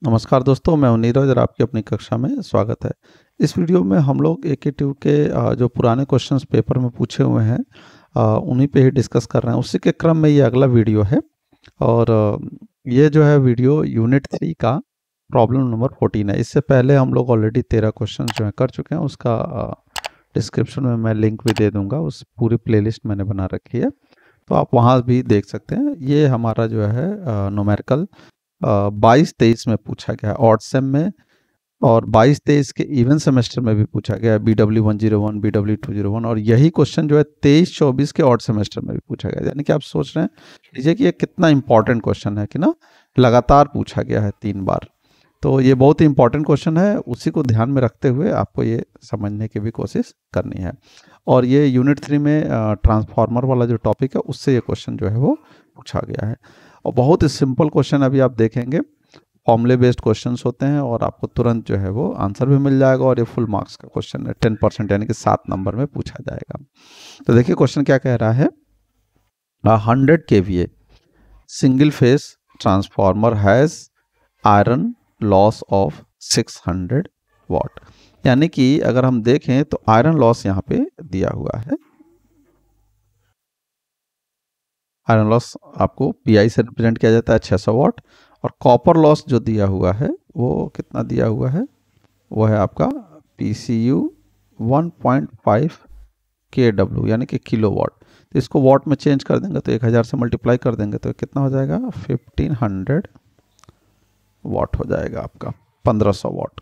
नमस्कार दोस्तों, मैं हूं नीरज और आपकी अपनी कक्षा में स्वागत है। इस वीडियो में हम लोग एकेटिव के जो पुराने क्वेश्चंस पेपर में पूछे हुए हैं उन्हीं पे ही डिस्कस कर रहे हैं। उसी के क्रम में ये अगला वीडियो है और ये जो है वीडियो यूनिट 3 का प्रॉब्लम नंबर 14 है। इससे पहले हम लोग ऑलरेडी 13 क्वेश्चन जो है कर चुके हैं। उसका डिस्क्रिप्शन में मैं लिंक भी दे दूंगा। उस पूरी प्लेलिस्ट मैंने बना रखी है, तो आप वहाँ भी देख सकते हैं। ये हमारा जो है न्यूमेरिकल 22-23 में पूछा गया है ऑड सेम में, और 22-23 के इवन सेमेस्टर में भी पूछा गया है BW101, BW201, और यही क्वेश्चन जो है 23-24 के ऑड सेमेस्टर में भी पूछा गया है। यानी कि आप सोच रहे हैं लीजिए कि ये कितना इंपॉर्टेंट क्वेश्चन है कि ना, लगातार पूछा गया है 3 बार। तो ये बहुत ही इंपॉर्टेंट क्वेश्चन है, उसी को ध्यान में रखते हुए आपको ये समझने की भी कोशिश करनी है। और ये यूनिट 3 में ट्रांसफार्मर वाला जो टॉपिक है उससे ये क्वेश्चन जो है वो पूछा गया है। और बहुत ही सिंपल क्वेश्चन अभी आप देखेंगे, फॉर्मूले बेस्ड क्वेश्चंस होते हैं और आपको तुरंत जो है वो आंसर भी मिल जाएगा। और ये फुल मार्क्स का क्वेश्चन है, 10% यानी कि 7 नंबर में पूछा जाएगा। तो देखिए क्वेश्चन क्या कह रहा है। 100 kVA single phase transformer has iron loss of 600 वाट। यानी कि अगर हम देखें तो आयरन लॉस यहाँ पे दिया हुआ है। आयरन लॉस आपको पीआई से रिप्रेजेंट किया जाता है 600 वाट, और कॉपर लॉस जो दिया हुआ है वो कितना दिया हुआ है, वो है आपका PCU 1.5 kW यानी कि किलो वाट। तो इसको वाट में चेंज कर देंगे तो 1000 से मल्टीप्लाई कर देंगे तो कितना हो जाएगा, 1500 वाट हो जाएगा आपका, 1500 वाट।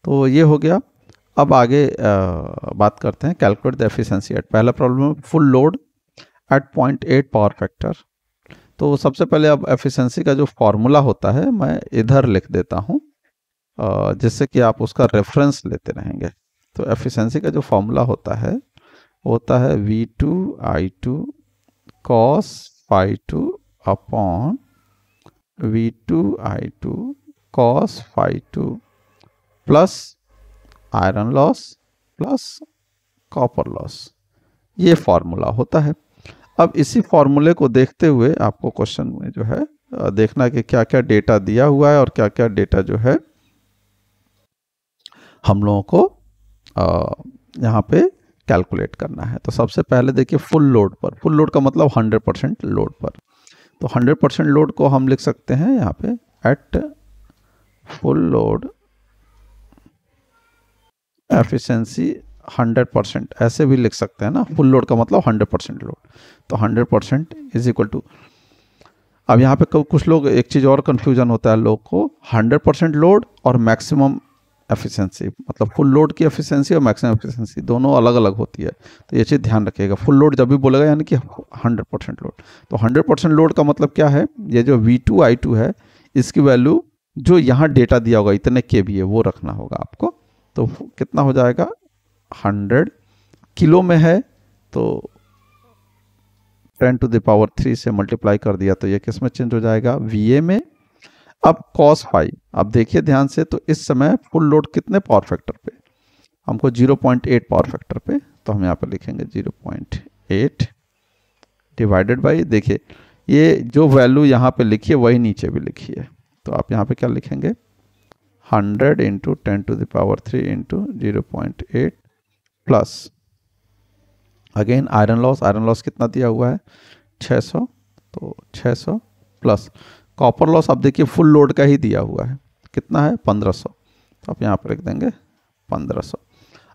तो ये हो गया। अब आगे बात करते हैं कैलकुलेट द एफिशिएंसी एट। पहला problem full load at 0.8 power factor. तो सबसे पहले अब एफिशिएंसी का जो फॉर्मूला होता है मैं इधर लिख देता हूँ, जिससे कि आप उसका रेफरेंस लेते रहेंगे। तो एफिशिएंसी का जो फॉर्मूला होता है V2I2 cos phi2 upon V2I2 cos phi2 plus iron loss plus copper loss, ये फॉर्मूला होता है। अब इसी फॉर्मूले को देखते हुए आपको क्वेश्चन में जो है देखना कि क्या क्या डेटा दिया हुआ है और क्या क्या डेटा जो है हम लोगों को यहाँ पे कैलकुलेट करना है। तो सबसे पहले देखिए फुल लोड पर, फुल लोड का मतलब 100% लोड पर। तो 100% लोड को हम लिख सकते हैं यहाँ पे एट फुल लोड एफिशिएंसी 100%, ऐसे भी लिख सकते हैं ना। फुल लोड का मतलब 100% लोड, तो 100% इज इक्वल टू, अब यहाँ पे कुछ लोग एक चीज़ और कन्फ्यूजन होता है लोग को, 100% लोड और मैक्सिमम एफिशिएंसी, मतलब फुल लोड की एफिशिएंसी और मैक्सिमम एफिशिएंसी दोनों अलग अलग होती है। तो ये चीज़ ध्यान रखिएगा, फुल लोड जब भी बोलेगा यानी कि 100% लोड। तो 100% लोड का मतलब क्या है, ये जो V2I2 है इसकी वैल्यू जो यहाँ डेटा दिया होगा इतने kVA वो रखना होगा आपको। तो कितना हो जाएगा, 100 किलो में है तो 10 to the power 3 से मल्टीप्लाई कर दिया तो ये किस में चेंज हो जाएगा, VA में। अब cos फाई, अब देखिए ध्यान से, तो इस समय फुल लोड कितने पावर फैक्टर पे, हमको 0.8 पावर फैक्टर पे, तो हम यहाँ पे लिखेंगे 0.8 डिवाइडेड बाई, देखिए ये जो वैल्यू यहाँ पे लिखी है वही नीचे भी लिखी है। तो आप यहाँ पे क्या लिखेंगे, 100 into 10 to the power 3 into 0.8 plus again iron loss कितना दिया हुआ है 600, तो 600 प्लस कॉपर लॉस, अब देखिए फुल लोड का ही दिया हुआ है, कितना है 1500, तो आप यहाँ पर लिख देंगे 1500।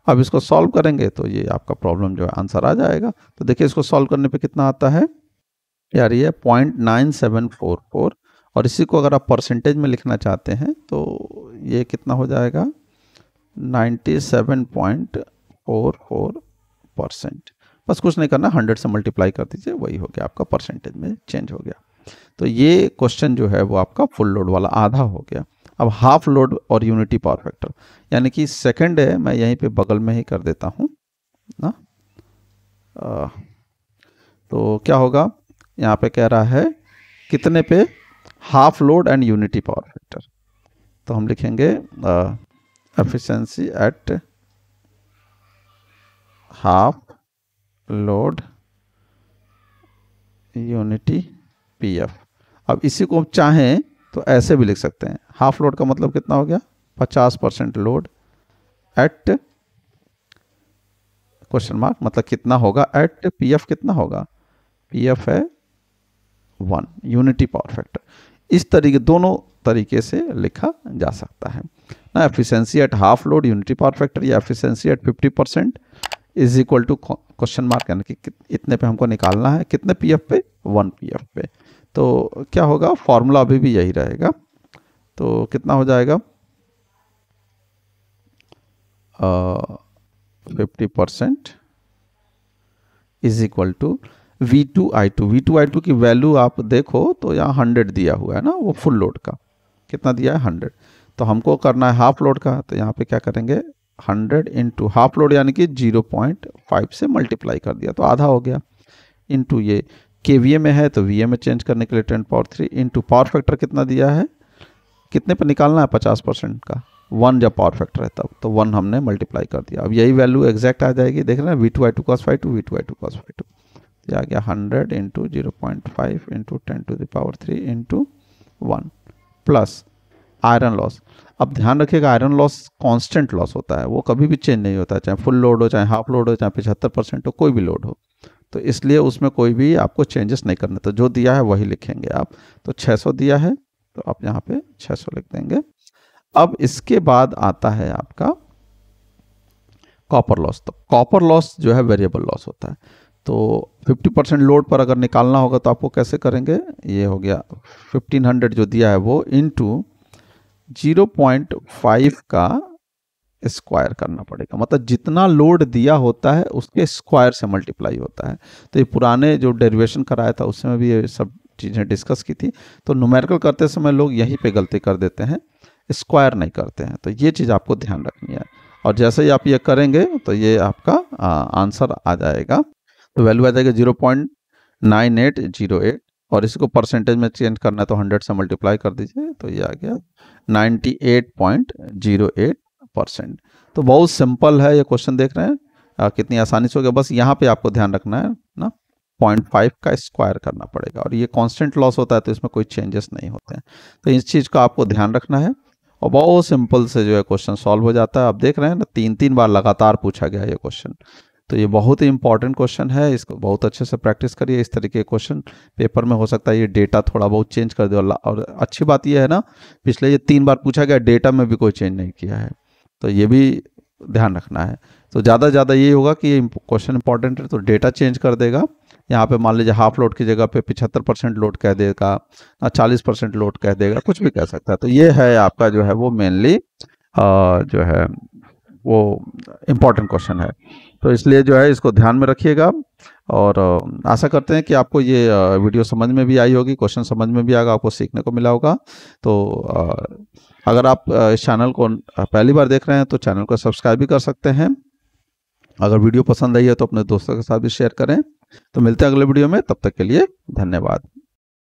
अब इसको सॉल्व करेंगे तो ये आपका प्रॉब्लम जो है आंसर आ जाएगा। तो देखिए इसको सॉल्व करने पे कितना आता है यार, ये 0.9744, और इसी को अगर आप परसेंटेज में लिखना चाहते हैं तो ये कितना हो जाएगा 97.44%। बस कुछ नहीं करना, 100 से मल्टीप्लाई कर दीजिए, वही हो गया आपका, परसेंटेज में चेंज हो गया। तो ये क्वेश्चन जो है वो आपका फुल लोड वाला आधा हो गया। अब हाफ लोड और यूनिटी पावर फैक्टर, यानी कि सेकंड है, मैं यहीं पे बगल में ही कर देता हूँ ना। तो क्या होगा, यहाँ पे कह रहा है कितने पे, half load and unity power factor. तो हम लिखेंगे efficiency at half load unity PF। अब इसी को चाहें तो ऐसे भी लिख सकते हैं। हाफ लोड का मतलब कितना हो गया, 50% लोड एट क्वेश्चन मार्क, मतलब कितना होगा एट पीएफ, कितना होगा, पीएफ है 1 यूनिटी पावर फैक्टर। इस तरीके, दोनों तरीके से लिखा जा सकता है ना। Efficiency at half load unity power factor या efficiency at 50% is equal to question mark, यानी कि इतने पे हमको निकालना है, कितने पीएफ पे, 1 पीएफ पे। तो क्या होगा, फॉर्मूला अभी भी यही रहेगा। तो कितना हो जाएगा, 50% is equal to V2I2। V2I2 की वैल्यू आप देखो तो यहाँ 100 दिया हुआ है ना, वो फुल लोड का कितना दिया है, 100। तो हमको करना है हाफ लोड का, तो यहाँ पे क्या करेंगे, 100 इंटू हाफ लोड यानी कि 0.5 से मल्टीप्लाई कर दिया तो आधा हो गया, इंटू ये केवीए में है तो वीए में चेंज करने के लिए 10³ इंटू पावर फैक्टर कितना दिया है, कितने पर निकालना है, 50% का, 1 जब पावर फैक्टर है तब, तो 1 हमने मल्टीप्लाई कर दिया। अब यही वैल्यू एग्जैक्ट आ जाएगी, देख रहे हैं, V2I2 cos phi 2, V2I2 cos phi 2, आ गया 100 into 0.5 into 10³ into 1 plus iron loss. अब ध्यान रखिएगा, आयरन लॉस कांस्टेंट लॉस होता है, वो कभी भी चेंज नहीं होता है, चाहे फुल लोड हो, चाहे हाफ लोड हो, चाहे 75% हो, कोई भी लोड हो, तो इसलिए उसमें कोई भी आपको चेंजेस नहीं करने। तो जो दिया है वही लिखेंगे आप। तो 600 दिया है तो आप यहाँ पे 600 लिख देंगे। अब इसके बाद आता है आपका कॉपर लॉस। तो कॉपर लॉस जो है वेरिएबल लॉस होता है। तो 50% लोड पर अगर निकालना होगा तो आपको कैसे करेंगे, ये हो गया 1500 जो दिया है वो इंटू 0.5 का स्क्वायर करना पड़ेगा, मतलब जितना लोड दिया होता है उसके स्क्वायर से मल्टीप्लाई होता है। तो ये पुराने जो डेरिवेशन कराया था उसमें भी ये सब चीज़ें डिस्कस की थी। तो न्यूमेरिकल करते समय लोग यहीं पे गलती कर देते हैं, स्क्वायर नहीं करते हैं। तो ये चीज़ आपको ध्यान रखनी है, और जैसे ही आप ये करेंगे तो ये आपका आंसर आ जाएगा। तो वैल्यू आ जाएगा 0.9808, और इसको परसेंटेज में चेंज करना है तो 100 से मल्टीप्लाई कर दीजिए, तो ये आ गया 98.08%। तो बहुत सिंपल है ये क्वेश्चन, देख रहे हैं कितनी आसानी से हो गया। बस यहाँ पे आपको ध्यान रखना है ना, 0.5 का स्क्वायर करना पड़ेगा, और ये कांस्टेंट लॉस होता है तो इसमें कोई चेंजेस नहीं होते हैं। तो इस चीज़ का आपको ध्यान रखना है, और बहुत सिंपल से जो है क्वेश्चन सॉल्व हो जाता है। आप देख रहे हैं ना, 3 बार लगातार पूछा गया ये क्वेश्चन। तो ये बहुत ही इंपॉर्टेंट क्वेश्चन है, इसको बहुत अच्छे से प्रैक्टिस करिए। इस तरीके के क्वेश्चन पेपर में हो सकता है ये डेटा थोड़ा बहुत चेंज कर दे, और अच्छी बात ये है ना, पिछले ये 3 बार पूछा गया, डेटा में भी कोई चेंज नहीं किया है, तो ये भी ध्यान रखना है। तो ज़्यादा से ज़्यादा ये होगा कि ये क्वेश्चन इंपॉर्टेंट है तो डेटा चेंज कर देगा। यहाँ पे मान लीजिए हाफ लोड की जगह पे 75% लोड कह देगा, 40% लोड कह देगा, कुछ भी कह सकता है। तो ये है आपका जो है वो मेनली जो है वो इम्पॉर्टेंट क्वेश्चन है। तो इसलिए जो है इसको ध्यान में रखिएगा, और आशा करते हैं कि आपको ये वीडियो समझ में भी आई होगी, क्वेश्चन समझ में भी आएगा, आपको सीखने को मिला होगा। तो अगर आप इस चैनल को पहली बार देख रहे हैं तो चैनल को सब्सक्राइब भी कर सकते हैं। अगर वीडियो पसंद आई है तो अपने दोस्तों के साथ भी शेयर करें। तो मिलते हैं अगले वीडियो में, तब तक के लिए धन्यवाद।